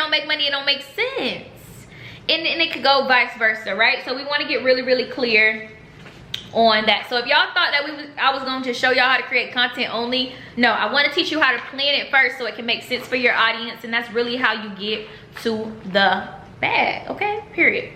don't make money, it don't make sense. And it could go vice versa, right? So we want to get really, really clear on that. So if y'all thought that I was going to show y'all how to create content only, no, I want to teach you how to plan it first so it can make sense for your audience, and that's really how you get to the bag, okay? Period.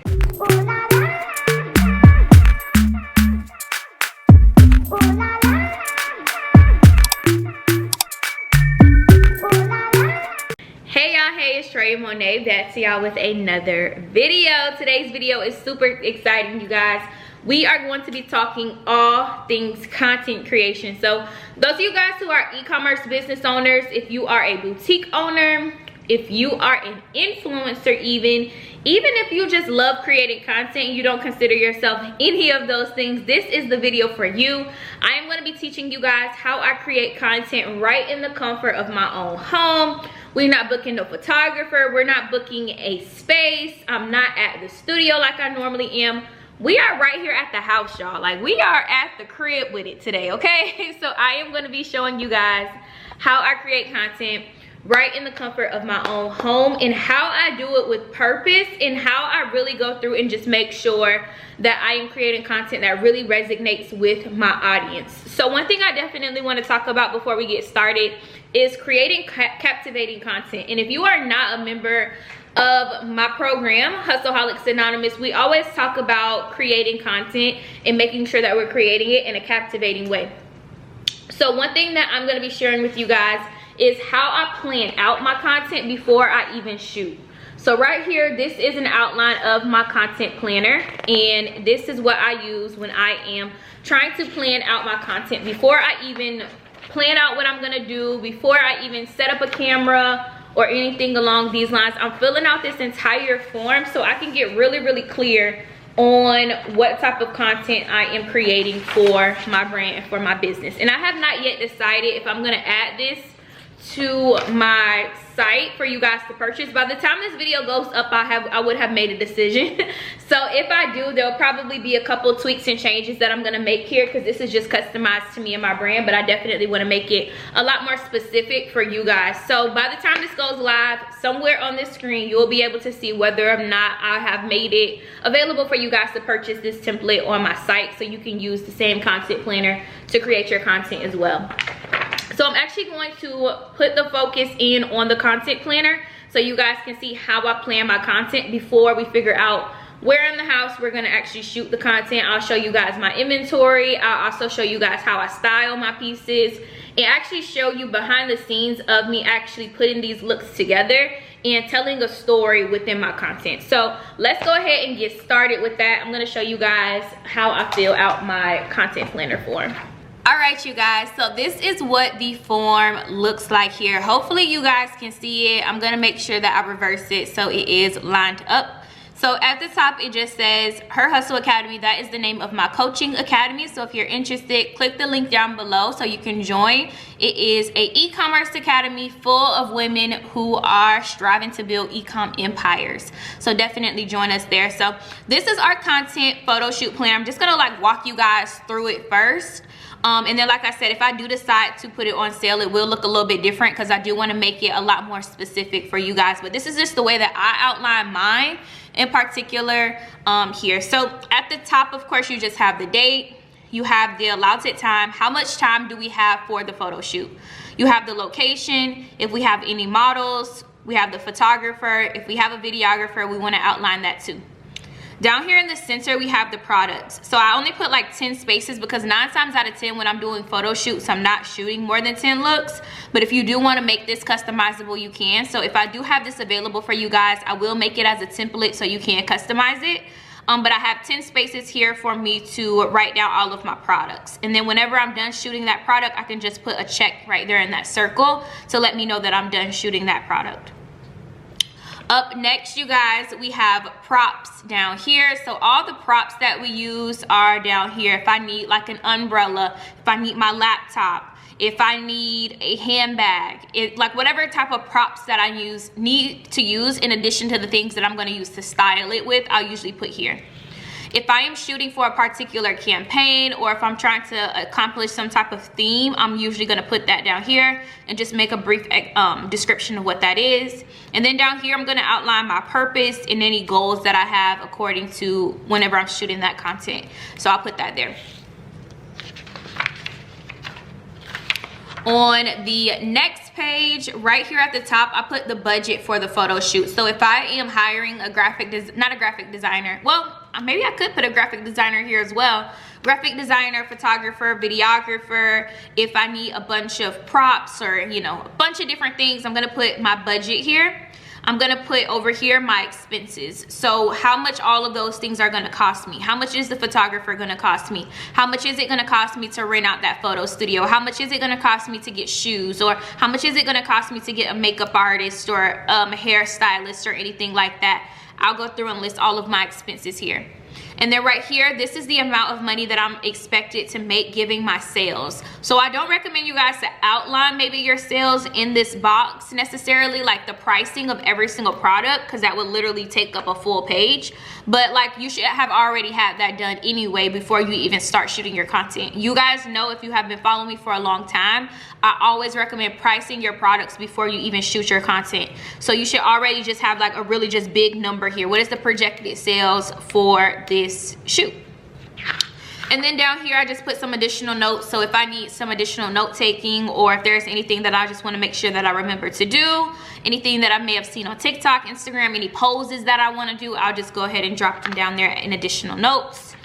Hey y'all, hey, it's Troyia Monay back to y'all with another video. Today's video is super exciting, you guys. We are going to be talking all things content creation. So those of you guys who are e-commerce business owners, if you are a boutique owner, if you are an influencer, even if you just love creating content and you don't consider yourself any of those things, this is the video for you. I am going to be teaching you guys how I create content right in the comfort of my own home. We're not booking no photographer, we're not booking a space, I'm not at the studio like I normally am. We are right here at the house, y'all. Like, we are at the crib with it today, okay? So I am going to be showing you guys how I create content right in the comfort of my own home, and how I do it with purpose, and how I really go through and just make sure that I am creating content that really resonates with my audience. So one thing I definitely want to talk about before we get started is creating captivating content. And if you are not a member of my program, Hustleholics Anonymous, we always talk about creating content and making sure that we're creating it in a captivating way. So one thing that I'm going to be sharing with you guys is how I plan out my content before I even shoot. So right here, this is an outline of my content planner, and this is what I use when I am trying to plan out my content before I even plan out what I'm gonna do, before I even set up a camera or anything along these lines. I'm filling out this entire form so I can get really, really clear on what type of content I am creating for my brand and for my business. And I have not yet decided if I'm gonna add this to my site for you guys to purchase. By the time this video goes up, I would have made a decision. So if I do, there'll probably be a couple tweaks and changes that I'm gonna make here, because this is just customized to me and my brand, but I definitely want to make it a lot more specific for you guys. So by the time this goes live, somewhere on this screen you'll be able to see whether or not I have made it available for you guys to purchase this template on my site, so you can use the same content planner to create your content as well. So I'm actually going to put the focus in on the content planner so you guys can see how I plan my content before we figure out where in the house we're gonna actually shoot the content. I'll show you guys my inventory. I'll also show you guys how I style my pieces, and actually show you behind the scenes of me actually putting these looks together and telling a story within my content. So let's go ahead and get started with that. I'm gonna show you guys how I fill out my content planner form. All right, you guys, so this is what the form looks like here. Hopefully you guys can see it. I'm gonna make sure that I reverse it so it is lined up. So at the top it just says Her Hustle Academy. That is the name of my coaching academy. So if you're interested, click the link down below so you can join. It is a e-commerce academy full of women who are striving to build e-com empires. So definitely join us there. So this is our content photo shoot plan. I'm just gonna like walk you guys through it first. And then like I said, if I do decide to put it on sale, it will look a little bit different, because I do want to make it a lot more specific for you guys. But this is just the way that I outline mine in particular here. So at the top, of course, you just have the date, you have the allotted time, how much time do we have for the photo shoot, you have the location, if we have any models, we have the photographer, if we have a videographer, we want to outline that too. Down here in the center, we have the products. So I only put like 10 spaces because 9 times out of 10 when I'm doing photo shoots, I'm not shooting more than 10 looks. But if you do want to make this customizable, you can. So if I do have this available for you guys, I will make it as a template so you can customize it. But I have 10 spaces here for me to write down all of my products. And then whenever I'm done shooting that product, I can just put a check right there in that circle to let me know that I'm done shooting that product. Up next, you guys, we have props down here. So all the props that we use are down here. If I need like an umbrella, if I need my laptop, if I need a handbag, like whatever type of props that I need to use in addition to the things that I'm going to use to style it with, I'll usually put here. If I am shooting for a particular campaign, or if I'm trying to accomplish some type of theme, I'm usually going to put that down here and just make a brief description of what that is. And then down here, I'm going to outline my purpose and any goals that I have according to whenever I'm shooting that content. So I'll put that there. On the next page, right here at the top, I put the budget for the photo shoot. So if I am hiring a not a graphic designer, well, maybe I could put a graphic designer here as well. Graphic designer, photographer, videographer. If I need a bunch of props or, you know, a bunch of different things, I'm gonna put my budget here. I'm gonna put over here my expenses. So how much all of those things are gonna cost me? How much is the photographer gonna cost me? How much is it gonna cost me to rent out that photo studio? How much is it gonna cost me to get shoes? Or how much is it gonna cost me to get a makeup artist or a hairstylist or anything like that? I'll go through and list all of my expenses here. And then right here, this is the amount of money that I'm expected to make giving my sales. So I don't recommend you guys to outline maybe your sales in this box necessarily, like the pricing of every single product, because that would literally take up a full page. But like, you should have already had that done anyway before you even start shooting your content. You guys know, if you have been following me for a long time, I always recommend pricing your products before you even shoot your content. So you should already just have like a really just big number here. What is the projected sales for this shoot? And then down here, I just put some additional notes. So if I need some additional note taking, or if there's anything that I just want to make sure that I remember to do, anything that I may have seen on TikTok, Instagram, any poses that I want to do, I'll just go ahead and drop them down there in additional notes.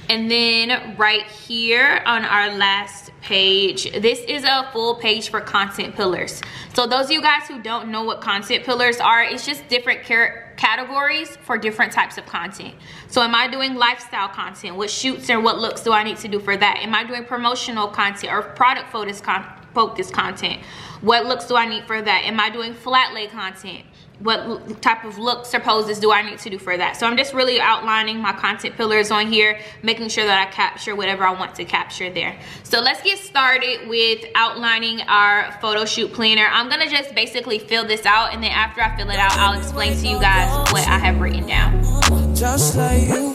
And then right here on our last page, this is a full page for content pillars. So those of you guys who don't know what content pillars are, it's just different categories for different types of content. So am I doing lifestyle content? What shoots and what looks do I need to do for that? Am I doing promotional content or product focused content? What looks do I need for that? Am I doing flat lay content? What type of looks or poses do I need to do for that? So I'm just really outlining my content pillars on here, making sure that I capture whatever I want to capture there. So let's get started with outlining our photo shoot planner. I'm gonna just basically fill this out, and then after I fill it out, I'll explain to you guys what I have written down. Just like you will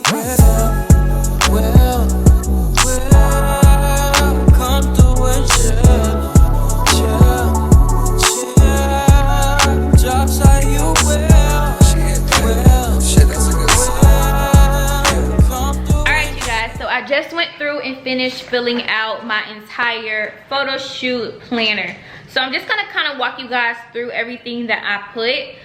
come through and chill. Just like you will. Alright, you guys, so I just went through and finished filling out my entire photo shoot planner. So I'm just gonna kind of walk you guys through everything that I put,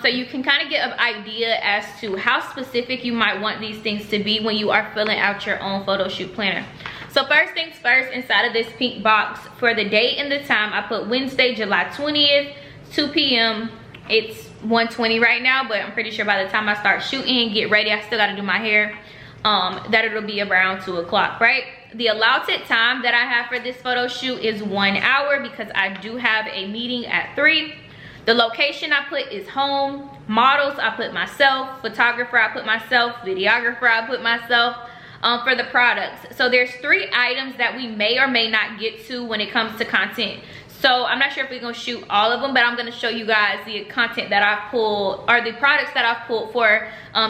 so you can kind of get an idea as to how specific you might want these things to be when you are filling out your own photo shoot planner. So first things first, inside of this pink box, for the date and the time, I put Wednesday, July 20th, 2 p.m. It's 1:20 right now, but I'm pretty sure by the time I start shooting and get ready, I still got to do my hair, that it'll be around 2 o'clock, right? The allotted time that I have for this photo shoot is 1 hour, because I do have a meeting at 3. The location I put is home. Models, I put myself. Photographer, I put myself. Videographer, I put myself. For the products, so there's 3 items that we may or may not get to when it comes to content. So I'm not sure if we're gonna shoot all of them, but I'm gonna show you guys the content that I've pulled, or the products that I've pulled for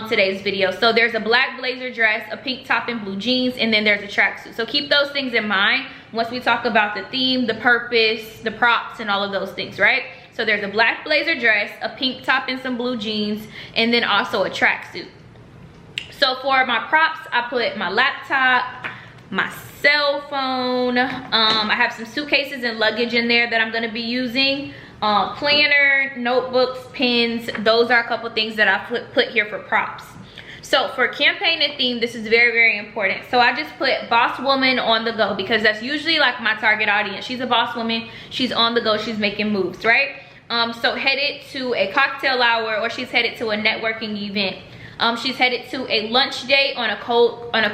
today's video. So there's a black blazer dress, a pink top and blue jeans, and then there's a tracksuit. So keep those things in mind once we talk about the theme, the purpose, the props, and all of those things, right? So there's a black blazer dress, a pink top and some blue jeans, and then also a tracksuit. So for my props, I put my laptop, my cell phone, I have some suitcases and luggage in there that I'm going to be using, planner, notebooks, pens. Those are a couple things that I put here for props. So for campaign and theme, this is very, very important. So I just put boss woman on the go, because that's usually like my target audience. She's a boss woman, she's on the go, she's making moves, right? So headed to a cocktail hour, or she's headed to a networking event. She's headed to a lunch date on a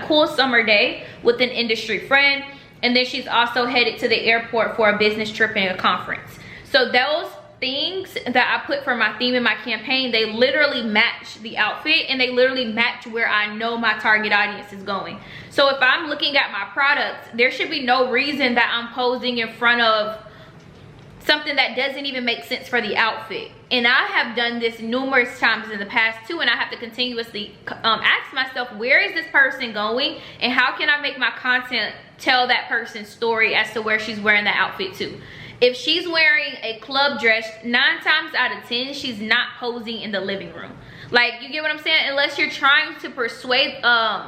cool summer day with an industry friend, and then she's also headed to the airport for a business trip and a conference. So those things that I put for my theme and my campaign, they literally match the outfit, and they literally match where I know my target audience is going. So if I'm looking at my products, there should be no reason that I'm posing in front of something that doesn't even make sense for the outfit. And I have done this numerous times in the past too, and I have to continuously ask myself, where is this person going, and how can I make my content tell that person's story as to where she's wearing the outfit to. If she's wearing a club dress, 9 times out of 10 she's not posing in the living room. Like, you get what I'm saying? Unless you're trying to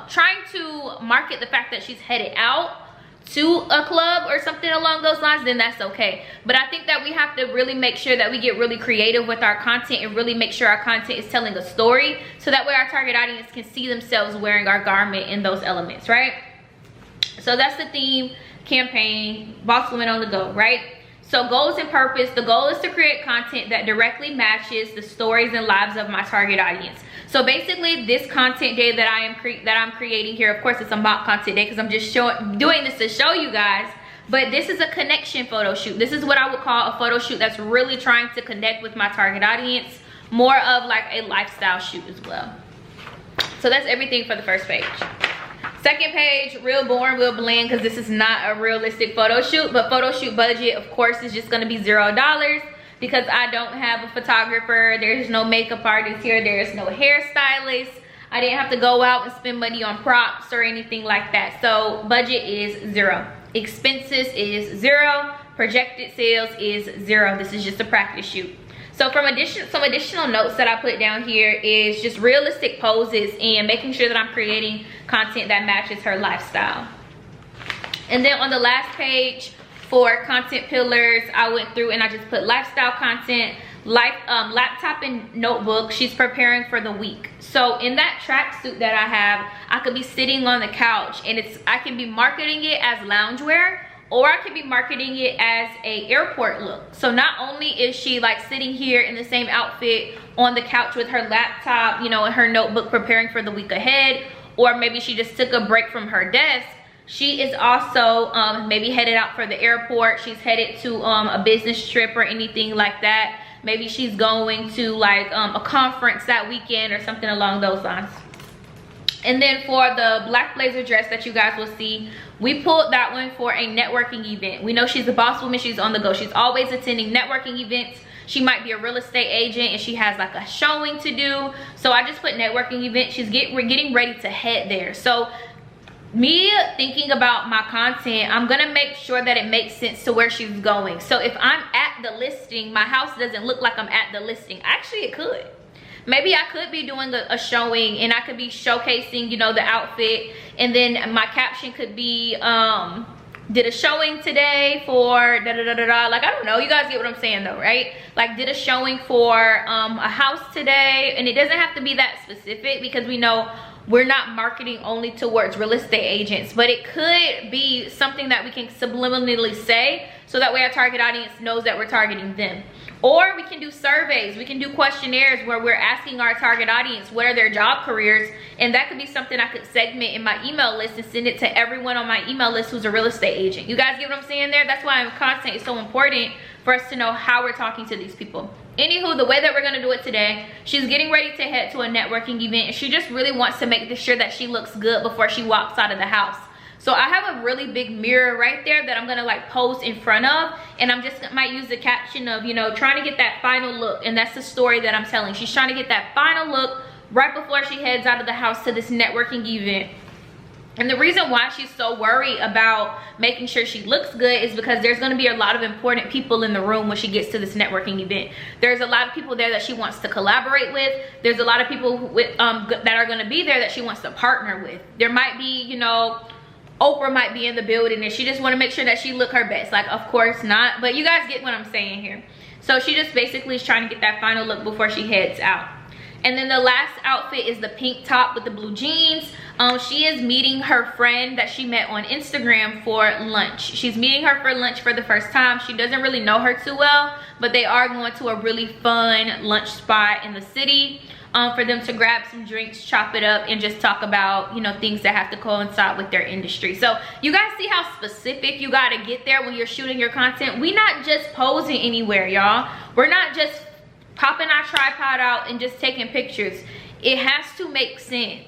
trying to market the fact that she's headed out to a club or something along those lines, then that's okay. But I think that we have to really make sure that we get really creative with our content and really make sure our content is telling a story, so that way our target audience can see themselves wearing our garment in those elements, right? So that's the theme, campaign, Boss Woman on the Go, right? So goals and purpose. The goal is to create content that directly matches the stories and lives of my target audience. So basically, this content day that I'm creating here, of course it's a mock content day because I'm just doing this to show you guys, but this is a connection photo shoot. This is what I would call a photo shoot that's really trying to connect with my target audience, more of like a lifestyle shoot as well. So that's everything for the first page. Second page, real boring, real bland, because this is not a realistic photo shoot, but photo shoot budget, of course, is just going to be $0 because I don't have a photographer. There's no makeup artist here. There's no hairstylist. I didn't have to go out and spend money on props or anything like that. So budget is 0. Expenses is 0. Projected sales is 0. This is just a practice shoot. So from some additional notes that I put down here is just realistic poses and making sure that I'm creating content that matches her lifestyle. And then on the last page for content pillars, I went through and I just put lifestyle content, laptop and notebook. She's preparing for the week. So in that tracksuit that I have, I could be sitting on the couch and I can be marketing it as loungewear, or I could be marketing it as a airport look. So not only is she like sitting here in the same outfit on the couch with her laptop, you know, and her notebook preparing for the week ahead, or maybe she just took a break from her desk, she is also maybe headed out for the airport. She's headed to a business trip or anything like that. Maybe she's going to like a conference that weekend or something along those lines. And then for the black blazer dress that you guys will see, we pulled that one for a networking event. We know she's a boss woman, she's on the go. She's always attending networking events. She might be a real estate agent and she has like a showing to do. So I just put networking event. We're getting ready to head there. So me thinking about my content, I'm gonna make sure that it makes sense to where she's going. So if I'm at the listing, my house doesn't look like I'm at the listing. Actually, it could. Maybe I could be doing a showing and I could be showcasing, you know, the outfit, and then my caption could be did a showing today for da da da da da. Like, I don't know, you guys get what I'm saying though, right? Like, did a showing for a house today. And it doesn't have to be that specific because we know we're not marketing only towards real estate agents, but it could be something that we can subliminally say so that way our target audience knows that we're targeting them. Or we can do surveys, we can do questionnaires where we're asking our target audience what are their job careers, and that could be something I could segment in my email list and send it to everyone on my email list who's a real estate agent. You guys get what I'm saying there? That's why content is so important for us to know how we're talking to these people. Anywho, the way that we're gonna do it today, she's getting ready to head to a networking event and she just really wants to make sure that she looks good before she walks out of the house. So I have a really big mirror right there that I'm gonna like pose in front of, and I'm just might use the caption of, you know, trying to get that final look, and that's the story that I'm telling. She's trying to get that final look right before she heads out of the house to this networking event. And the reason why she's so worried about making sure she looks good is because there's gonna be a lot of important people in the room when she gets to this networking event. There's a lot of people there that she wants to collaborate with. There's a lot of people with, that are gonna be there that she wants to partner with. There might be, you know, Oprah might be in the building and she just want to make sure that she look her best. Like, of course not, but you guys get what I'm saying here. So she just basically is trying to get that final look before she heads out. And then the last outfit is the pink top with the blue jeans. She is meeting her friend that she met on Instagram for lunch. She's meeting her for lunch for the first time. She doesn't really know her too well, but they are going to a really fun lunch spot in the city. For them to grab some drinks, chop it up, and just talk about, you know, things that have to coincide with their industry. So you guys see how specific you got to get there when you're shooting your content. We not just posing anywhere, y'all. We're not just popping our tripod out and just taking pictures. It has to make sense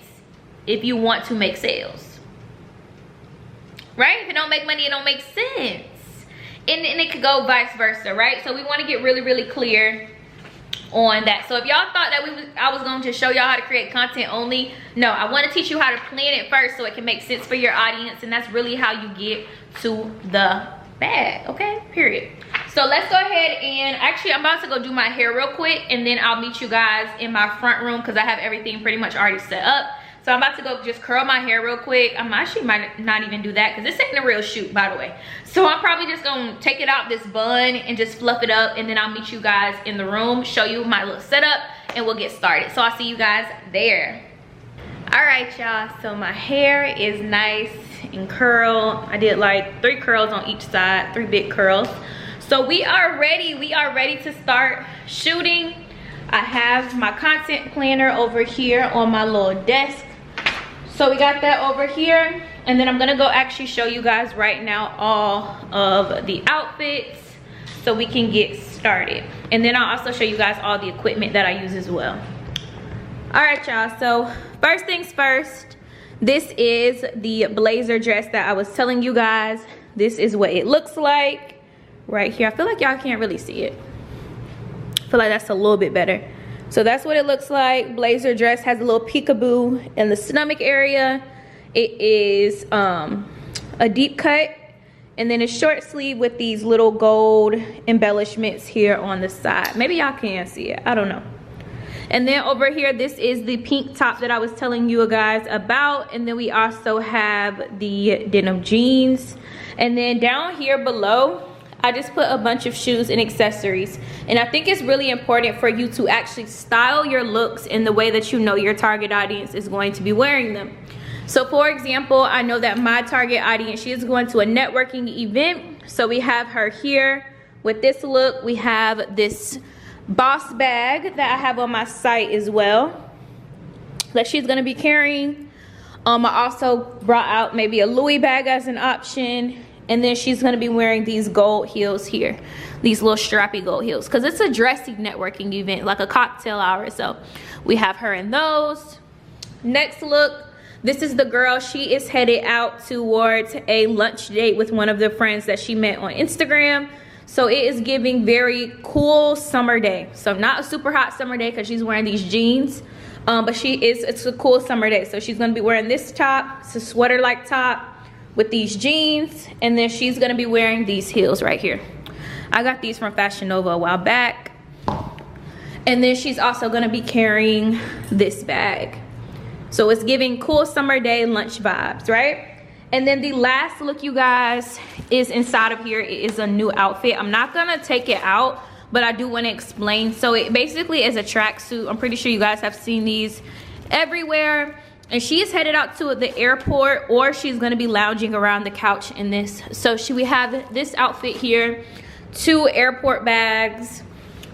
if you want to make sales, right? If it don't make money, it don't make sense. and it could go vice versa, right? So we want to get really clear on that. So if y'all thought that I was going to show y'all how to create content only, no, I want to teach you how to plan it first so it can make sense for your audience, and that's really how you get to the bag, okay? Period. So let's go ahead and actually I'm about to go do my hair real quick, and then I'll meet you guys in my front room because I have everything pretty much already set up. So I'm about to go just curl my hair real quick. I actually might not even do that because this ain't a real shoot, by the way. So I'm probably just gonna take it out this bun and just fluff it up, and then I'll meet you guys in the room, show you my little setup, and we'll get started. So I'll see you guys there. All right, y'all, so my hair is nice and curled. I did like 3 curls on each side, 3 big curls. So we are ready to start shooting. I have my content planner over here on my little desk. So we got that over here, and then I'm gonna go actually show you guys right now all of the outfits so we can get started. And then I'll also show you guys all the equipment that I use as well. All right, y'all, so first things first, this is the blazer dress that I was telling you guys. This is what it looks like right here. I feel like y'all can't really see it. I feel like that's a little bit better. So that's what it looks like. Blazer dress has a little peekaboo in the stomach area. It is a deep cut, and then a short sleeve with these little gold embellishments here on the side. Maybe y'all can see it, I don't know. And then over here, this is the pink top that I was telling you guys about. And then we also have the denim jeans. And then down here below, I just put a bunch of shoes and accessories. And I think it's really important for you to actually style your looks in the way that you know your target audience is going to be wearing them. So for example, I know that my target audience, she is going to a networking event. So we have her here with this look. We have this boss bag that I have on my site as well that she's going to be carrying. I also brought out maybe a Louis bag as an option. And then she's going to be wearing these gold heels here, these little strappy gold heels, because it's a dressy networking event, like a cocktail hour. So we have her in those. Next look, this is the girl. She is headed out towards a lunch date with one of the friends that she met on Instagram. So it is giving very cool summer day. So not a super hot summer day because she's wearing these jeans, but it's a cool summer day. So she's going to be wearing this top. It's a sweater-like top with these jeans, and then she's gonna be wearing these heels right here. I got these from Fashion Nova a while back. And then she's also gonna be carrying this bag. So it's giving cool summer day lunch vibes, right? And then the last look, you guys, is inside of here. It is a new outfit. I'm not gonna take it out, but I do wanna explain. So it basically is a tracksuit. I'm pretty sure you guys have seen these everywhere. And she is headed out to the airport, or she's going to be lounging around the couch in this. So we have this outfit here, 2 airport bags,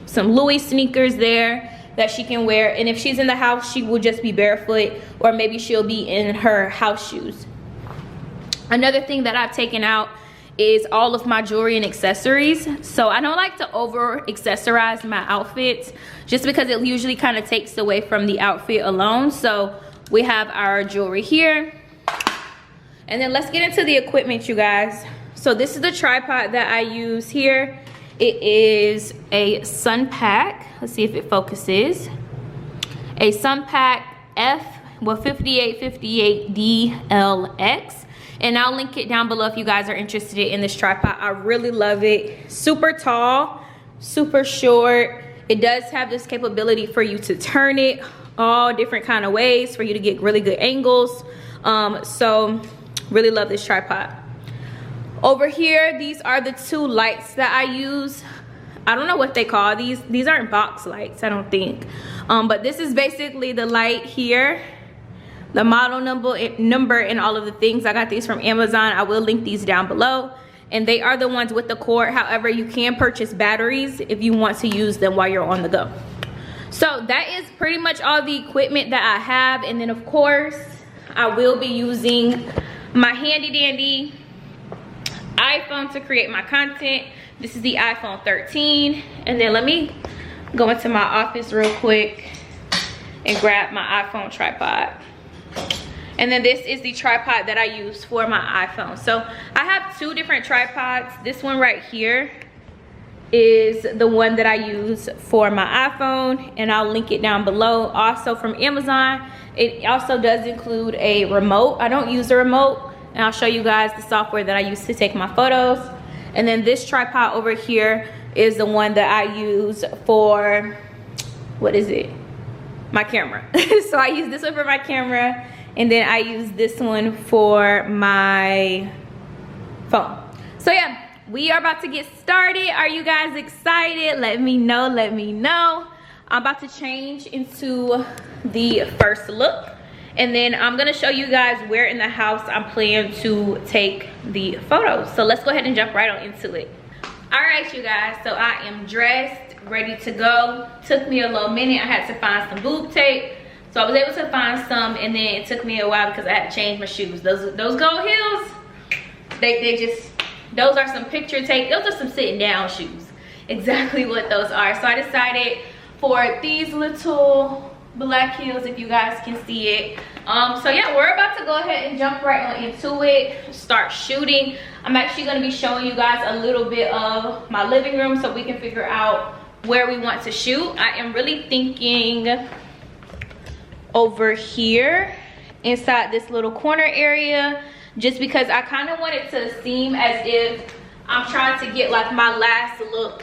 some Louis sneakers there that she can wear. And if she's in the house, she will just be barefoot, or maybe she'll be in her house shoes. Another thing that I've taken out is all of my jewelry and accessories. So I don't like to over accessorize my outfits just because it usually kind of takes away from the outfit alone. So we have our jewelry here. And then let's get into the equipment, you guys. So this is the tripod that I use here. It is a SunPak. Let's see if it focuses. A SunPak 5858 DLX. And I'll link it down below if you guys are interested in this tripod. I really love it. Super tall, super short. It does have this capability for you to turn it all different kind of ways for you to get really good angles. So really love this tripod. Over here, these are the 2 lights that I use. I don't know what they call these. These aren't box lights, I don't think. But this is basically the light here, the model number and all of the things. I got these from Amazon. I will link these down below. And they are the ones with the cord. However, you can purchase batteries if you want to use them while you're on the go. So that is pretty much all the equipment that I have. And then of course, I will be using my handy dandy iPhone to create my content. This is the iPhone 13. And then let me go into my office real quick and grab my iPhone tripod. And then this is the tripod that I use for my iPhone. So I have 2 different tripods. This one right here is the one that I use for my iPhone, and I'll link it down below. Also from Amazon, it also does include a remote. I don't use a remote, and I'll show you guys the software that I use to take my photos. And then this tripod over here is the one that I use for, what is it? My camera. So I use this one for my camera, and then I use this one for my phone. So yeah, we are about to get started. Are you guys excited? Let me know, let me know. I'm about to change into the first look, and then I'm gonna show you guys where in the house I'm planning to take the photos. So let's go ahead and jump right on into it. All right, you guys, so I am dressed, ready to go. Took me a little minute. I had to find some boob tape. So I was able to find some, and then it took me a while because I had to change my shoes. Those gold heels, they just, those are some picture tape. Those are some sitting down shoes. Exactly what those are. So I decided for these little black heels, if you guys can see it. So yeah, we're about to go ahead and jump right on into it, start shooting. I'm actually going to be showing you guys a little bit of my living room so we can figure out where we want to shoot. I am really thinking over here inside this little corner area, just because I kind of want it to seem as if I'm trying to get like my last look.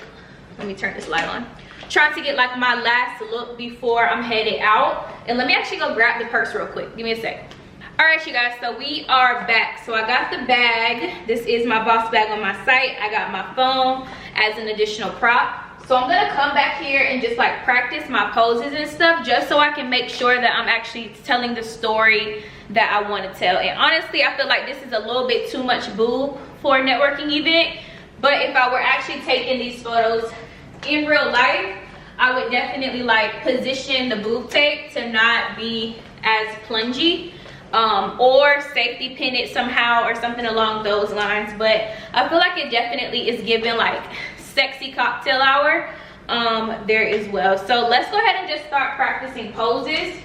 Let me turn this light on. Trying to get like my last look before I'm headed out. And let me actually go grab the purse real quick. Give me a sec. All right, you guys, so we are back. So I got the bag. This is my boss bag on my site. I got my phone as an additional prop. So I'm gonna come back here and just like practice my poses and stuff, just so I can make sure that I'm actually telling the story that I want to tell. And honestly, I feel like this is a little bit too much boob for a networking event. But if I were actually taking these photos in real life, I would definitely like position the boob tape to not be as plungy, or safety pin it somehow or something along those lines. But I feel like it definitely is giving like sexy cocktail hour there as well. So let's go ahead and just start practicing poses.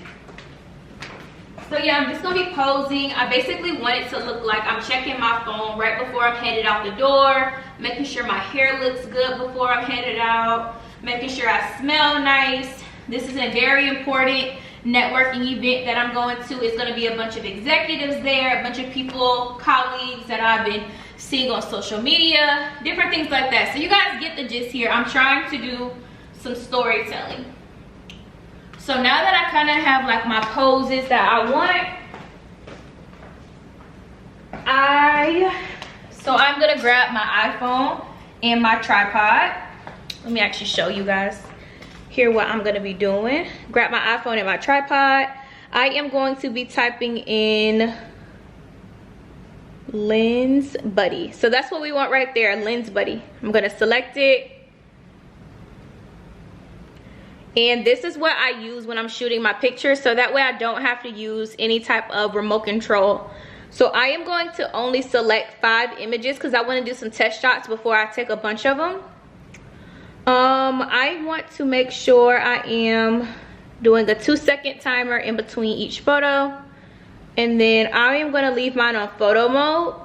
So yeah, I'm just gonna be posing. I basically want it to look like I'm checking my phone right before I'm headed out the door, making sure my hair looks good before I'm headed out, making sure I smell nice. This is a very important networking event that I'm going to. It's gonna be a bunch of executives there, a bunch of people, colleagues that I've been seeing on social media, different things like that. So you guys get the gist here. I'm trying to do some storytelling. So now that I kind of have like my poses that I want, I'm gonna grab my iPhone and my tripod. Let me actually show you guys here what I'm gonna be doing. Grab my iPhone and my tripod. I am going to be typing in lens buddy. So that's what we want right there, lens buddy. I'm gonna select it. And this is what I use when I'm shooting my pictures, so that way I don't have to use any type of remote control. So I am going to only select 5 images because I want to do some test shots before I take a bunch of them. I want to make sure I am doing a 2-second timer in between each photo. And then I am going to leave mine on photo mode.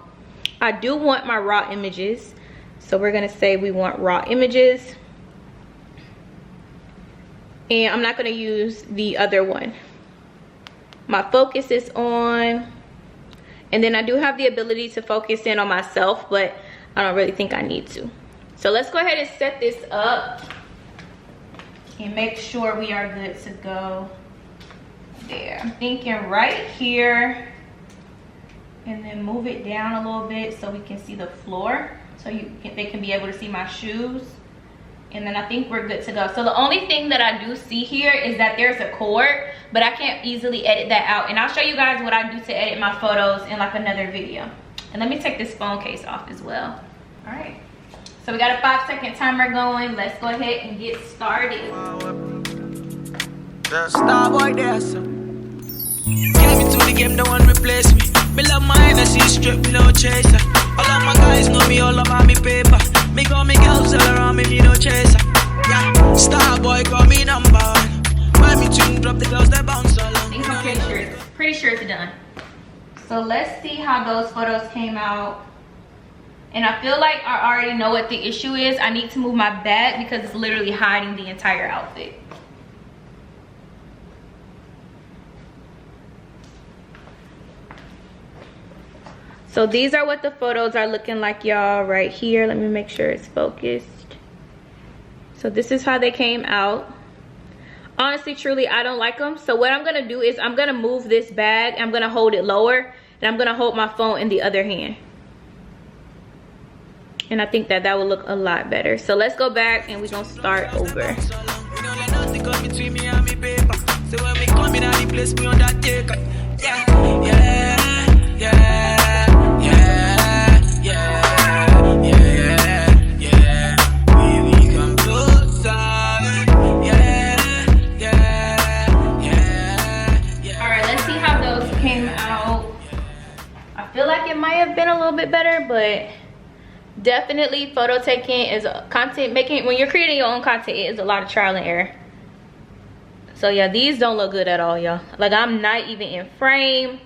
I do want my raw images, so we're going to say we want raw images. And I'm not going to use the other one. My focus is on, and then I do have the ability to focus in on myself, but I don't really think I need to. So let's go ahead and set this up and make sure we are good to go there. I'm thinking right here, and then move it down a little bit so we can see the floor, so they can be able to see my shoes. And then I think we're good to go. So the only thing that I do see here is that there's a cord, but I can't easily edit that out. And I'll show you guys what I do to edit my photos in like another video. And let me take this phone case off as well. All right. So we got a 5-second timer going. Let's go ahead and get started. The star boy there, so. Get me to the game, no one replace me. Me love my energy, strip me no chaser. All of my guys know me all about me paper. Me got me girls all around me, me no chaser. Yeah, star boy got me number 1. When me tune drop the girls, they bounce all on. I think I'm pretty sure it's done. So let's see how those photos came out. And I feel like I already know what the issue is. I need to move my bag because it's literally hiding the entire outfit. So these are what the photos are looking like, y'all, right here. Let me make sure it's focused. So this is how they came out. Honestly, truly, I don't like them. So what I'm gonna do is I'm gonna move this bag. I'm gonna hold it lower, and I'm gonna hold my phone in the other hand. And I think that that will look a lot better. So let's go back and we're gonna start over. Been a little bit better, but definitely photo taking is content making. When you're creating your own content, it is a lot of trial and error. So yeah, these don't look good at all, y'all. Like, I'm not even in frame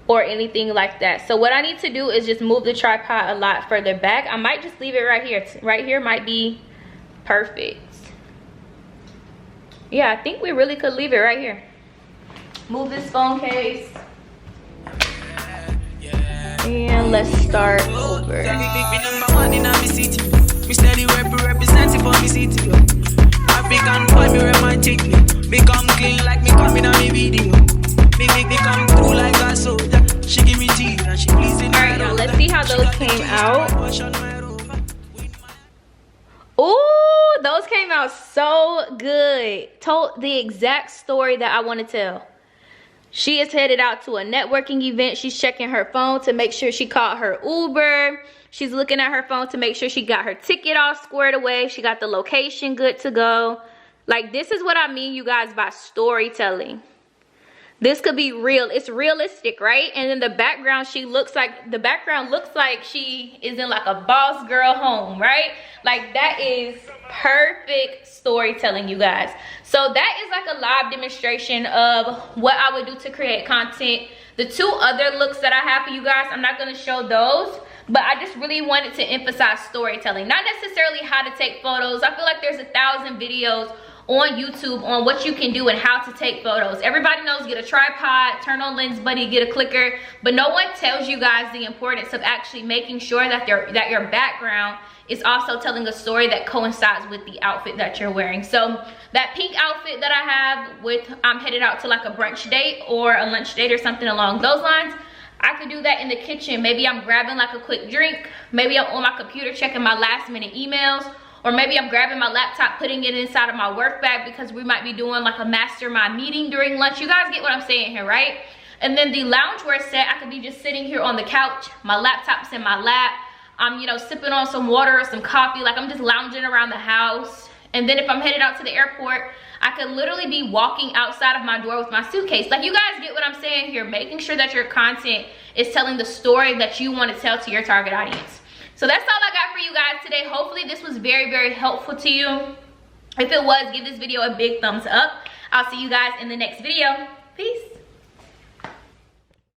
or anything like that. So what I need to do is just move the tripod a lot further back. I might just leave it right here. Right here might be perfect. Yeah, I think we really could leave it right here. Move this phone case. And let's start over. Alright, now let's see how those came out. Ooh, those came out so good. Told the exact story that I want to tell. She is headed out to a networking event. She's checking her phone to make sure she called her Uber. She's looking at her phone to make sure she got her ticket all squared away. She got the location good to go. Like, this is what I mean, you guys, by storytelling. This could be real. It's realistic, right? And in the background, looks like she is in like a boss girl home, right? Like, that is perfect storytelling, you guys. So that is like a live demonstration of what I would do to create content. The two other looks that I have for you guys, I'm not going to show those, but I just really wanted to emphasize storytelling, not necessarily how to take photos. I feel like there's 1,000 videos on YouTube on what you can do and how to take photos. Everybody knows, get a tripod, turn on Lens Buddy, get a clicker, but no one tells you guys the importance of actually making sure that your background is also telling a story that coincides with the outfit that you're wearing. So that pink outfit that I have I'm headed out to like a brunch date or a lunch date or something along those lines. I could do that in the kitchen. Maybe I'm grabbing like a quick drink. Maybe I'm on my computer checking my last minute emails. Or maybe I'm grabbing my laptop, putting it inside of my work bag because we might be doing like a mastermind meeting during lunch. You guys get what I'm saying here, right? And then the loungewear set, I could be just sitting here on the couch. My laptop's in my lap. I'm, sipping on some water or some coffee. Like, I'm just lounging around the house. And then if I'm headed out to the airport, I could literally be walking outside of my door with my suitcase. Like, you guys get what I'm saying here. Making sure that your content is telling the story that you want to tell to your target audience. So that's all I got for you guys today. Hopefully this was very, very helpful to you. If it was, give this video a big thumbs up. I'll see you guys in the next video.